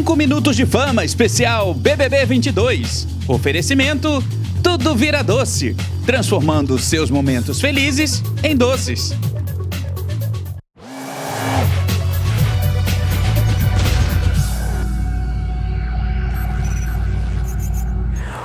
5 minutos de fama especial BBB 22. Oferecimento: tudo vira doce, transformando seus momentos felizes em doces.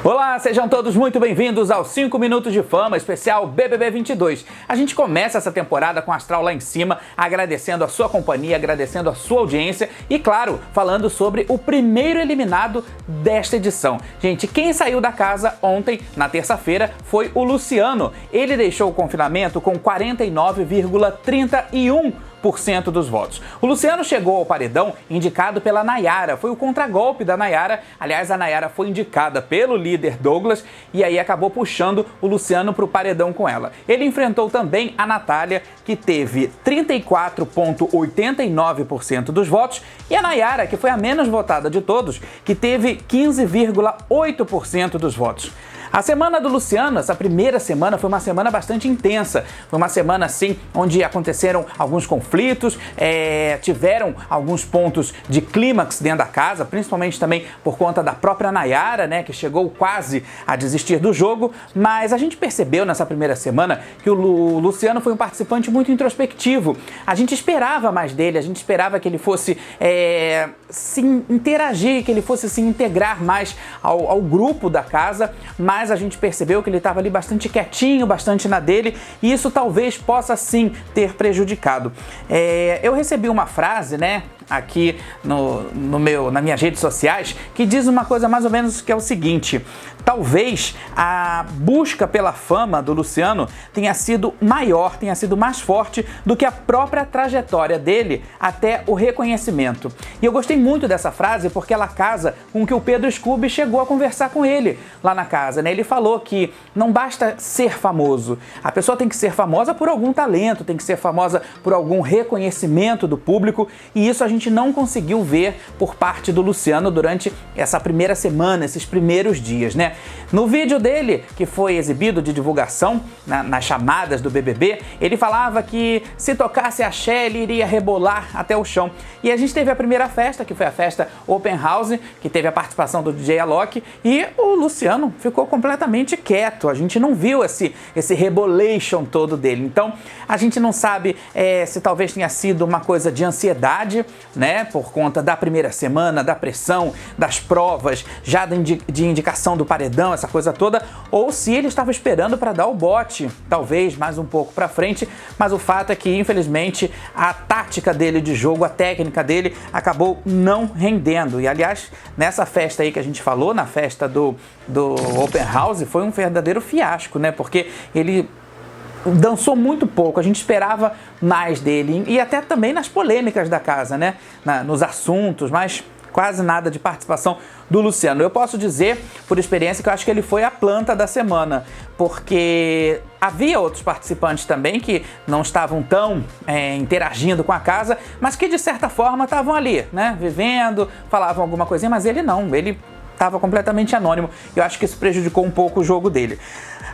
Olá, sejam todos muito bem-vindos aos 5 minutos de fama especial BBB 22. A gente começa essa temporada com o astral lá em cima, agradecendo a sua companhia, agradecendo a sua audiência e, claro, falando sobre o primeiro eliminado desta edição. Gente, quem saiu da casa ontem, na terça-feira, foi o Luciano. Ele deixou o confinamento com 49,31% dos votos. O Luciano chegou ao paredão indicado pela Nayara, foi o contragolpe da Nayara. Aliás, a Nayara foi indicada pelo líder Douglas e aí acabou puxando o Luciano para o paredão com ela. Ele enfrentou também a Natália, que teve 34,89% dos votos, e a Nayara, que foi a menos votada de todos, que teve 15,8% dos votos. A semana do Luciano, essa primeira semana, foi uma semana bastante intensa. Foi uma semana, assim, onde aconteceram alguns conflitos, tiveram alguns pontos de clímax dentro da casa, principalmente também por conta da própria Nayara, né, que chegou quase a desistir do jogo. Mas a gente percebeu nessa primeira semana que o Luciano foi um participante muito introspectivo. A gente esperava mais dele, a gente esperava que ele fosse se interagir, que ele fosse se integrar mais ao grupo da casa, mas a gente percebeu que ele estava ali bastante quietinho, bastante na dele, e isso talvez possa sim ter prejudicado. Eu recebi uma frase, né, aqui nas minhas redes sociais, que diz uma coisa mais ou menos que é o seguinte: talvez a busca pela fama do Luciano tenha sido maior, tenha sido mais forte do que a própria trajetória dele até o reconhecimento. E eu gostei muito dessa frase porque ela casa com o que o Pedro Scooby chegou a conversar com ele lá na casa, né? Ele falou que não basta ser famoso, a pessoa tem que ser famosa por algum talento, tem que ser famosa por algum reconhecimento do público, e isso a gente não conseguiu ver por parte do Luciano durante essa primeira semana, esses primeiros dias, né? No vídeo dele, que foi exibido de divulgação nas chamadas do BBB, ele falava que se tocasse axé, ele iria rebolar até o chão. E a gente teve a primeira festa, que foi a festa Open House, que teve a participação do DJ Alok, e o Luciano ficou completamente quieto. A gente não viu esse rebolation todo dele. Então, a gente não sabe se talvez tenha sido uma coisa de ansiedade, né, por conta da primeira semana, da pressão, das provas, já de indicação do paredão, essa coisa toda, ou se ele estava esperando para dar o bote, talvez mais um pouco para frente, mas o fato é que, infelizmente, a tática dele de jogo, a técnica dele, acabou não rendendo. E, aliás, nessa festa aí que a gente falou, na festa do Open House, foi um verdadeiro fiasco, né, porque ele dançou muito pouco, a gente esperava mais dele, e até também nas polêmicas da casa, né, nos assuntos, mas quase nada de participação do Luciano. Eu posso dizer, por experiência, que eu acho que ele foi a planta da semana, porque havia outros participantes também que não estavam tão interagindo com a casa, mas que de certa forma estavam ali, né, vivendo, falavam alguma coisinha, mas ele não, ele estava completamente anônimo. Eu acho que isso prejudicou um pouco o jogo dele.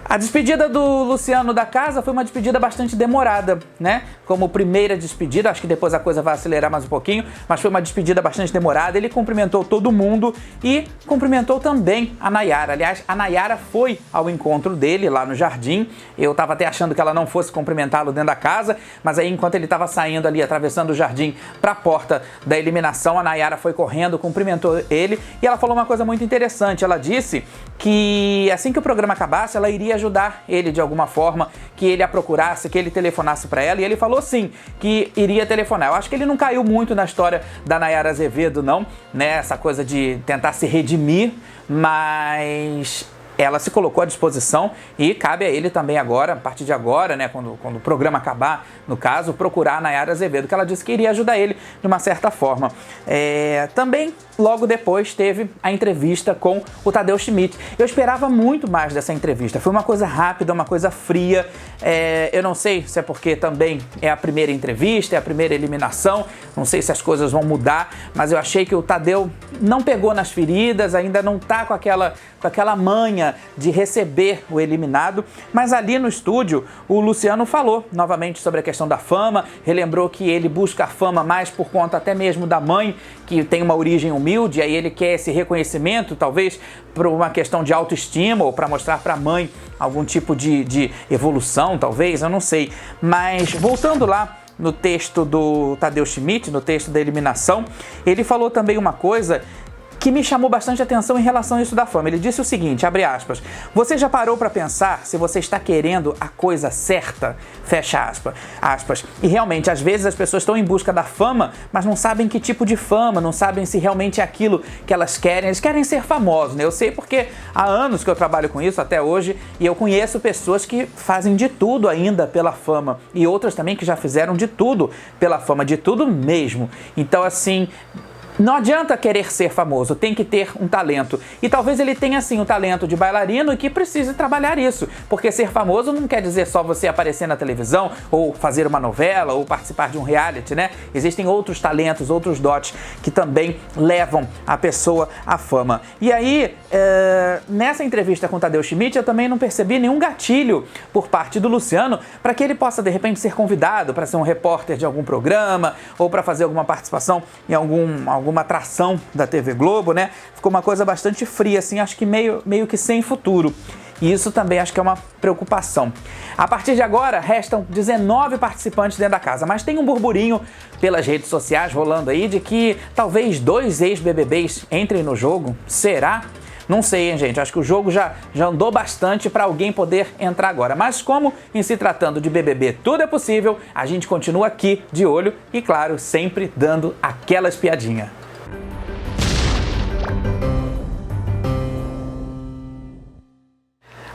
A despedida do Luciano da casa foi uma despedida bastante demorada, né? Como primeira despedida, acho que depois a coisa vai acelerar mais um pouquinho, mas foi uma despedida bastante demorada. Ele cumprimentou todo mundo e cumprimentou também a Nayara. Aliás, a Nayara foi ao encontro dele lá no jardim. Eu estava até achando que ela não fosse cumprimentá-lo dentro da casa, mas aí enquanto ele estava saindo ali, atravessando o jardim para a porta da eliminação, a Nayara foi correndo, cumprimentou ele e ela falou uma coisa muito interessante. Ela disse que assim que o programa acabasse, ela iria ajudar ele de alguma forma, que ele a procurasse, que ele telefonasse para ela, e ele falou sim, que iria telefonar. Eu acho que ele não caiu muito na história da Nayara Azevedo, não, né, essa coisa de tentar se redimir, mas ela se colocou à disposição e cabe a ele também agora, a partir de agora, né, quando o programa acabar, no caso, procurar a Nayara Azevedo, que ela disse que iria ajudar ele de uma certa forma. Também, logo depois, teve a entrevista com o Tadeu Schmidt. Eu esperava muito mais dessa entrevista. Foi uma coisa rápida, uma coisa fria. Eu não sei se é porque também é a primeira entrevista, é a primeira eliminação, não sei se as coisas vão mudar, mas eu achei que o Tadeu não pegou nas feridas, ainda não tá com aquela manha vergonha de receber o eliminado, mas ali no estúdio o Luciano falou novamente sobre a questão da fama, relembrou que ele busca a fama mais por conta até mesmo da mãe, que tem uma origem humilde, aí ele quer esse reconhecimento, talvez por uma questão de autoestima ou para mostrar para a mãe algum tipo de evolução, talvez, eu não sei. Mas voltando lá no texto do Tadeu Schmidt, no texto da eliminação, ele falou também uma coisa que me chamou bastante atenção em relação a isso da fama. Ele disse o seguinte, abre aspas, você já parou para pensar se você está querendo a coisa certa? Fecha aspas. E realmente, às vezes as pessoas estão em busca da fama, mas não sabem que tipo de fama, não sabem se realmente é aquilo que elas querem. Eles querem ser famosos, né? Eu sei porque há anos que eu trabalho com isso, até hoje, e eu conheço pessoas que fazem de tudo ainda pela fama, e outras também que já fizeram de tudo pela fama, de tudo mesmo. Então, assim, não adianta querer ser famoso, tem que ter um talento. E talvez ele tenha, sim, um talento de bailarino e que precise trabalhar isso. Porque ser famoso não quer dizer só você aparecer na televisão, ou fazer uma novela, ou participar de um reality, né? Existem outros talentos, outros dotes que também levam a pessoa à fama. E aí, nessa entrevista com o Tadeu Schmidt, eu também não percebi nenhum gatilho por parte do Luciano para que ele possa, de repente, ser convidado para ser um repórter de algum programa, ou para fazer alguma participação em alguma atração da TV Globo, né? Ficou uma coisa bastante fria, assim, acho que meio que sem futuro. E isso também acho que é uma preocupação. A partir de agora, restam 19 participantes dentro da casa, mas tem um burburinho pelas redes sociais rolando aí de que talvez 2 ex-BBBs entrem no jogo. Será? Não sei, hein, gente? Acho que o jogo já andou bastante para alguém poder entrar agora. Mas como em se tratando de BBB tudo é possível, a gente continua aqui de olho e, claro, sempre dando aquela espiadinha.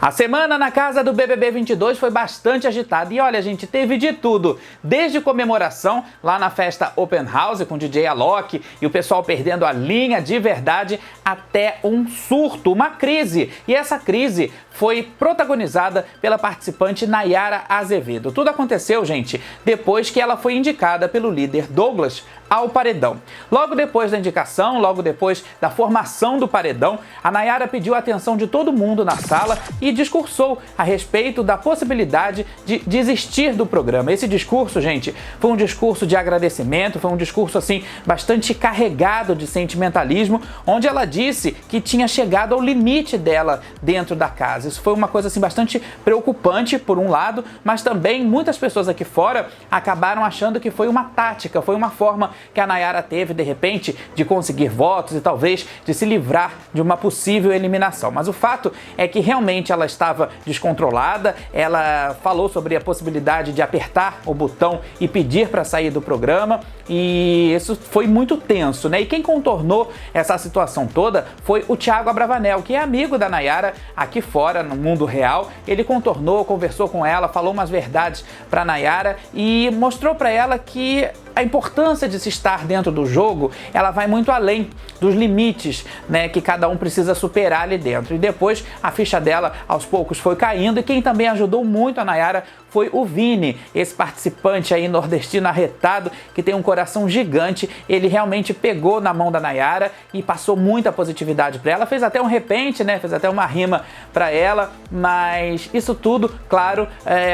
A semana na casa do BBB 22 foi bastante agitada e olha, gente, teve de tudo, desde comemoração lá na festa Open House com DJ Alok e o pessoal perdendo a linha de verdade, até um surto, uma crise. E essa crise foi protagonizada pela participante Nayara Azevedo. Tudo aconteceu, gente, depois que ela foi indicada pelo líder Douglas ao paredão. Logo depois da indicação, logo depois da formação do paredão, a Nayara pediu a atenção de todo mundo na sala e discursou a respeito da possibilidade de desistir do programa. Esse discurso, gente, foi um discurso de agradecimento, foi um discurso, assim, bastante carregado de sentimentalismo, onde ela disse que tinha chegado ao limite dela dentro da casa. Isso foi uma coisa, assim, bastante preocupante, por um lado, mas também muitas pessoas aqui fora acabaram achando que foi uma tática, foi uma forma que a Nayara teve, de repente, de conseguir votos e talvez de se livrar de uma possível eliminação. Mas o fato é que realmente ela estava descontrolada, ela falou sobre a possibilidade de apertar o botão e pedir para sair do programa, e isso foi muito tenso, né? E quem contornou essa situação toda foi o Thiago Abravanel, que é amigo da Nayara aqui fora, no mundo real. Ele contornou, conversou com ela, falou umas verdades para Nayara e mostrou para ela que a importância de se estar dentro do jogo, ela vai muito além dos limites, né, que cada um precisa superar ali dentro. E depois a ficha dela aos poucos foi caindo, e quem também ajudou muito a Nayara foi o Vini, esse participante aí nordestino arretado, que tem um coração gigante. Ele realmente pegou na mão da Nayara e passou muita positividade para ela, fez até um repente, né, fez até uma rima para ela, mas isso tudo, claro,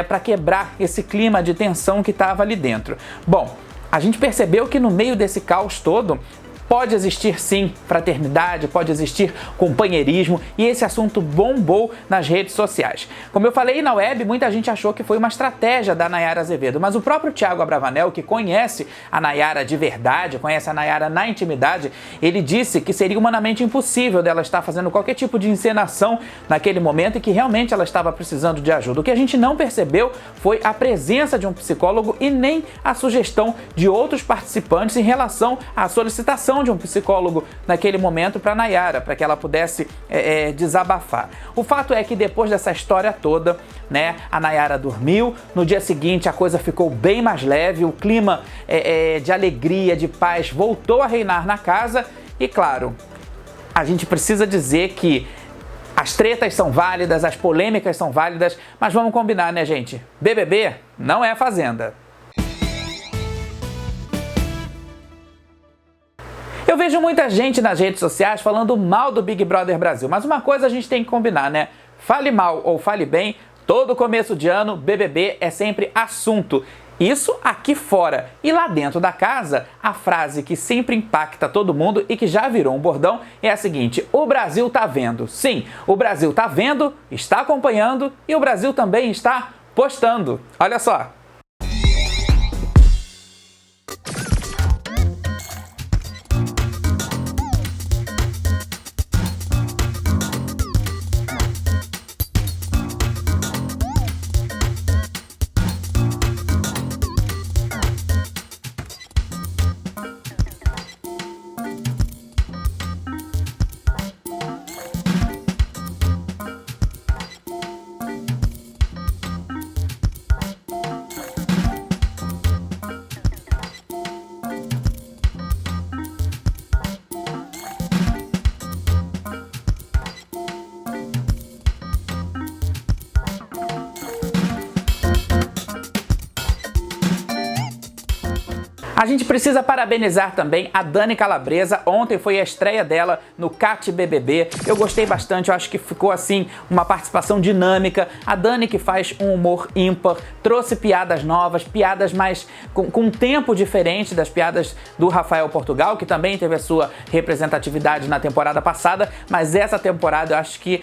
para quebrar esse clima de tensão que estava ali dentro. Bom, a gente percebeu que no meio desse caos todo, pode existir sim fraternidade, pode existir companheirismo, e esse assunto bombou nas redes sociais. Como eu falei na web, muita gente achou que foi uma estratégia da Nayara Azevedo, mas o próprio Thiago Abravanel, que conhece a Nayara de verdade, conhece a Nayara na intimidade, ele disse que seria humanamente impossível dela estar fazendo qualquer tipo de encenação naquele momento e que realmente ela estava precisando de ajuda. O que a gente não percebeu foi a presença de um psicólogo e nem a sugestão de outros participantes em relação à solicitação de um psicólogo naquele momento para Nayara, para que ela pudesse desabafar. O fato é que depois dessa história toda, né, a Nayara dormiu, no dia seguinte a coisa ficou bem mais leve, o clima de alegria, de paz voltou a reinar na casa e, claro, a gente precisa dizer que as tretas são válidas, as polêmicas são válidas, mas vamos combinar, né, gente? BBB não é Fazenda. Eu vejo muita gente nas redes sociais falando mal do Big Brother Brasil, mas uma coisa a gente tem que combinar, né? Fale mal ou fale bem, todo começo de ano, BBB é sempre assunto. Isso aqui fora. E lá dentro da casa, a frase que sempre impacta todo mundo e que já virou um bordão é a seguinte: o Brasil tá vendo. Sim, o Brasil tá vendo, está acompanhando e o Brasil também está postando. Olha só. A gente precisa parabenizar também a Dani Calabresa. Ontem foi a estreia dela no CAT BBB. Eu gostei bastante, eu acho que ficou assim uma participação dinâmica. A Dani, que faz um humor ímpar, trouxe piadas novas, piadas mais com um tempo diferente das piadas do Rafael Portugal, que também teve a sua representatividade na temporada passada, mas essa temporada eu acho que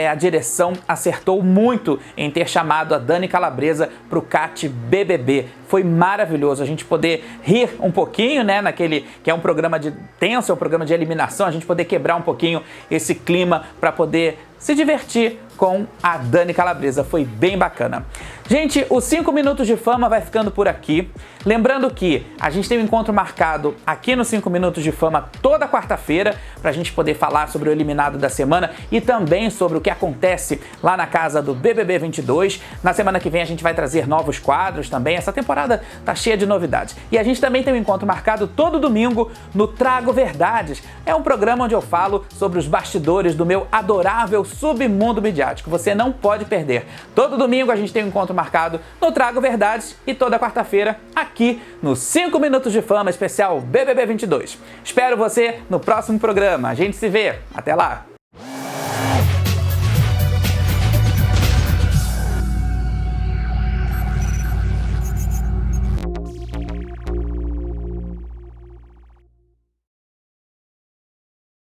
a direção acertou muito em ter chamado a Dani Calabresa para o CAT BBB. Foi maravilhoso a gente poder rir um pouquinho, né, naquele que é um programa de tenso, é um programa de eliminação, a gente poder quebrar um pouquinho esse clima para poder se divertir com a Dani Calabresa. Foi bem bacana. Gente, os 5 minutos de fama vai ficando por aqui. Lembrando que a gente tem um encontro marcado aqui no 5 minutos de fama toda quarta-feira para a gente poder falar sobre o eliminado da semana e também sobre o que acontece lá na casa do BBB 22. Na semana que vem a gente vai trazer novos quadros também. Essa temporada tá cheia de novidades. E a gente também tem um encontro marcado todo domingo no Trago Verdades. É um programa onde eu falo sobre os bastidores do meu adorável submundo midiático. Você não pode perder. Todo domingo a gente tem um encontro marcado no Trago Verdades e toda quarta-feira aqui no 5 Minutos de Fama especial BBB 22. Espero você no próximo programa. A gente se vê. Até lá!